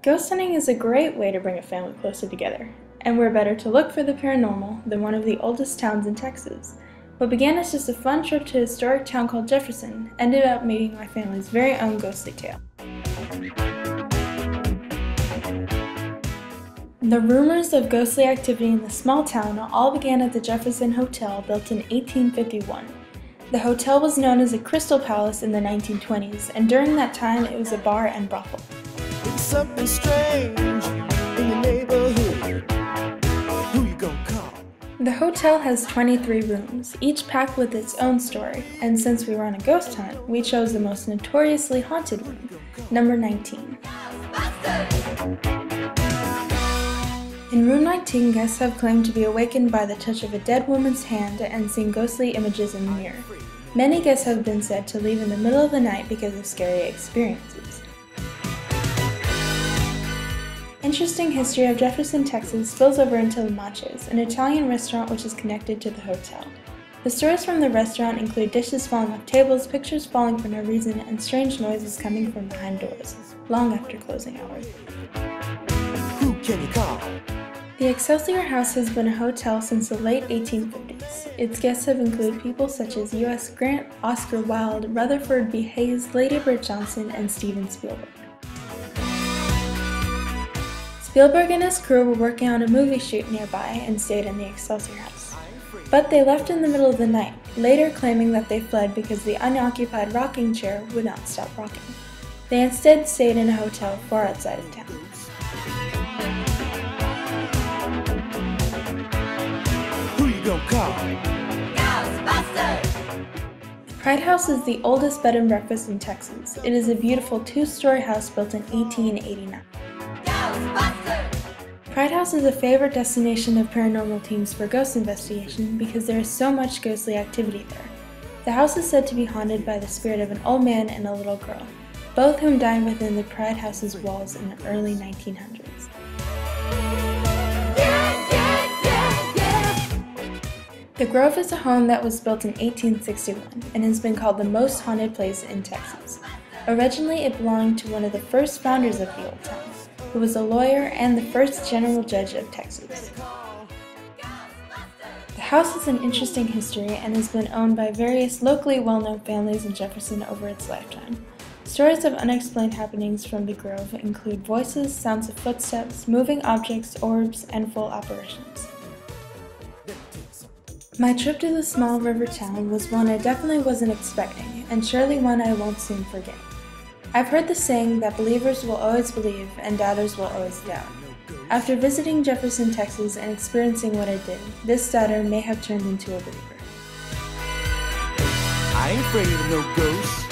Ghost hunting is a great way to bring a family closer together, and where better to look for the paranormal than one of the oldest towns in Texas. What began as just a fun trip to a historic town called Jefferson ended up meeting my family's very own ghostly tale. The rumors of ghostly activity in the small town all began at the Jefferson Hotel, built in 1851. The hotel was known as a Crystal Palace in the 1920s, and during that time it was a bar and brothel. It's something strange in your neighborhood. Who you gonna call? The hotel has 23 rooms, each packed with its own story, and since we were on a ghost hunt, we chose the most notoriously haunted room, number 19. In room 19, guests have claimed to be awakened by the touch of a dead woman's hand and seen ghostly images in the mirror. Many guests have been said to leave in the middle of the night because of scary experiences. Interesting history of Jefferson, Texas spills over into La Mancha's, an Italian restaurant which is connected to the hotel. The stories from the restaurant include dishes falling off tables, pictures falling for no reason, and strange noises coming from behind doors, long after closing hours. Who can you call? The Excelsior House has been a hotel since the late 1850s. Its guests have included people such as U.S. Grant, Oscar Wilde, Rutherford B. Hayes, Lady Bird Johnson, and Steven Spielberg. Spielberg and his crew were working on a movie shoot nearby and stayed in the Excelsior House. But they left in the middle of the night, later claiming that they fled because the unoccupied rocking chair would not stop rocking. They instead stayed in a hotel far outside of town. The Pride House is the oldest bed and breakfast in Texas. It is a beautiful two-story house built in 1889. Pride House is a favorite destination of paranormal teams for ghost investigation because there is so much ghostly activity there. The house is said to be haunted by the spirit of an old man and a little girl, both whom died within the Pride House's walls in the early 1900s. The Grove is a home that was built in 1861 and has been called the most haunted place in Texas. Originally, it belonged to one of the first founders of the old town, who was a lawyer and the first general judge of Texas. The house has an interesting history and has been owned by various locally well-known families in Jefferson over its lifetime. Stories of unexplained happenings from the Grove include voices, sounds of footsteps, moving objects, orbs, and full apparitions. My trip to the small river town was one I definitely wasn't expecting, and surely one I won't soon forget. I've heard the saying that believers will always believe and doubters will always doubt. After visiting Jefferson, Texas and experiencing what I did, this doubter may have turned into a believer. I ain't afraid of no ghosts.